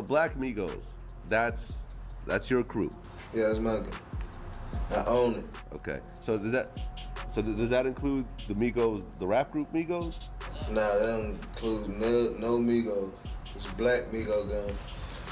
Black Migos, that's your crew. Yeah, it's my. I own it. Okay. So does that include the Migos, the rap group Migos? Nah, that don't include no Migos. It's Black Migo gun.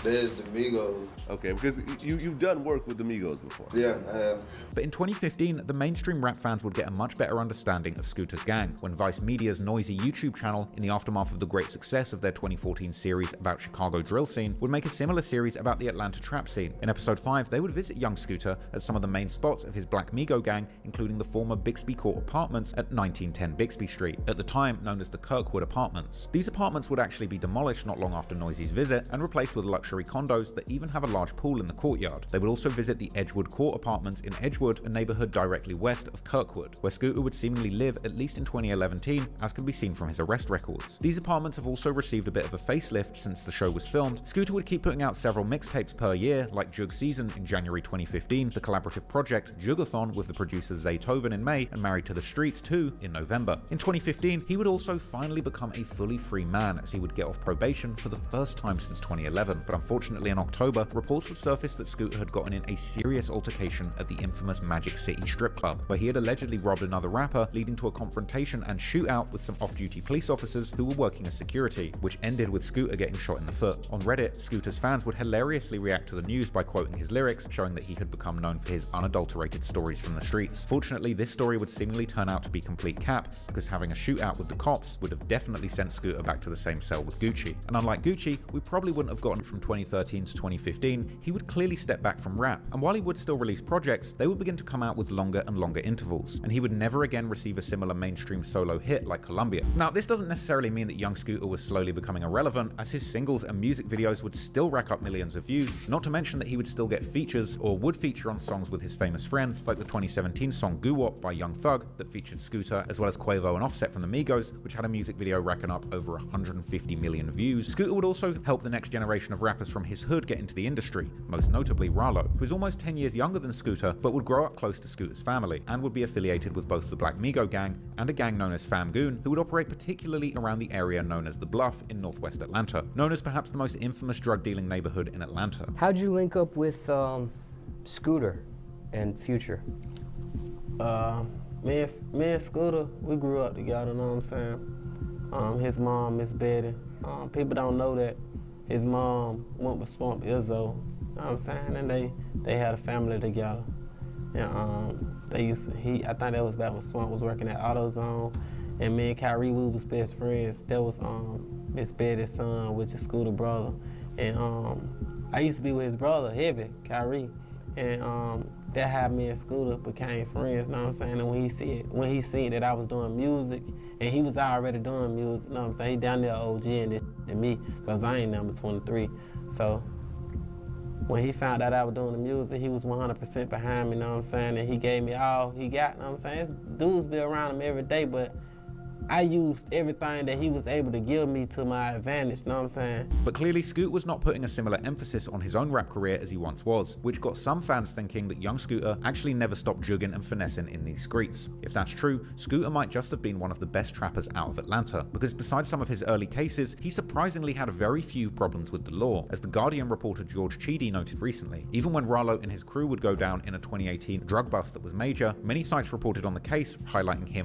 There's the Migos. Okay, because you've done work with the Migos before. Yeah, I have. But in 2015, the mainstream rap fans would get a much better understanding of Scooter's gang when Vice Media's noisy YouTube channel, in the aftermath of the great success of their 2014 series about Chicago drill scene, would make a similar series about the Atlanta trap scene. In episode 5, they would visit young Scooter at some of the main spots of his Black Migo gang, including the former Bixby Court Apartments at 1910 Bixby Street, at the time known as the Kirkwood Apartments. These apartments would actually be demolished not long after Noisy's visit and replaced with luxury condos that even have a large pool in the courtyard. They would also visit the Edgewood Court Apartments in Edgewood, a neighborhood directly west of Kirkwood, where Scooter would seemingly live at least in 2011, as can be seen from his arrest records. These apartments have also received a bit of a facelift since the show was filmed. Scooter would keep putting out several mixtapes per year, like Jug Season in January 2015, the collaborative project Jugathon with the producer Zaytoven in May, and Married to the Streets 2 in November. In 2015, he would also finally become a fully free man, as he would get off probation for the first time since 2011, but unfortunately in October, reports would surface that Scooter had gotten in a serious altercation at the infamous Magic City strip club, where he had allegedly robbed another rapper, leading to a confrontation and shootout with some off-duty police officers who were working as security, which ended with Scooter getting shot in the foot. On Reddit, Scooter's fans would hilariously react to the news by quoting his lyrics, showing that he had become known for his unadulterated stories from the streets. Fortunately, this story would seemingly turn out to be complete cap, because having a shootout with the cops would have definitely sent Scooter back to the same cell with Gucci. And unlike Gucci, we probably wouldn't have gotten from 2013 to 2015, he would clearly step back from rap, and while he would still release projects, they would begin to come out with longer and longer intervals, and he would never again receive a similar mainstream solo hit like Columbia. Now, this doesn't necessarily mean that young Scooter was slowly becoming irrelevant, as his singles and music videos would still rack up millions of views, not to mention that he would still get features, or would feature on songs with his famous friends, like the 2017 song Goo Wop by Young Thug that featured Scooter, as well as Quavo and Offset from the Migos, which had a music video racking up over 150 million views. Scooter would also help the next generation of rappers from his hood get into the industry, most notably Rallo, who is almost 10 years younger than Scooter, but would grow up close to Scooter's family, and would be affiliated with both the Black Migo gang and a gang known as Fam Goon, who would operate particularly around the area known as The Bluff in northwest Atlanta, known as perhaps the most infamous drug dealing neighborhood in Atlanta. How'd you link up with Scooter and Future? Me and Scooter, we grew up together, know what I'm saying? His mom, Miss Betty. People don't know that his mom went with Swamp Izzo, know what I'm saying? And they had a family together. And I think that was back when Swamp was working at AutoZone. And me and Kyrie, we was best friends. That was Miss Betty's son, which is Scooter's brother. And I used to be with his brother, Heavy, Kyrie. And that how me and Scooter became friends, know what I'm saying? And when he seen that I was doing music, and he was already doing music, know what I'm saying? He down there OG than me, cause I ain't number 23. So when he found out I was doing the music, he was 100% behind me, know what I'm saying? And he gave me all he got, know what I'm saying? His dudes be around him every day, but I used everything that he was able to give me to my advantage, know what I'm saying? But clearly Scoot was not putting a similar emphasis on his own rap career as he once was, which got some fans thinking that young Scooter actually never stopped jugging and finessing in these streets. If that's true, Scooter might just have been one of the best trappers out of Atlanta, because besides some of his early cases, he surprisingly had very few problems with the law, as the Guardian reporter George Cheedy noted recently. Even when Rallo and his crew would go down in a 2018 drug bust that was major, many sites reported on the case, highlighting him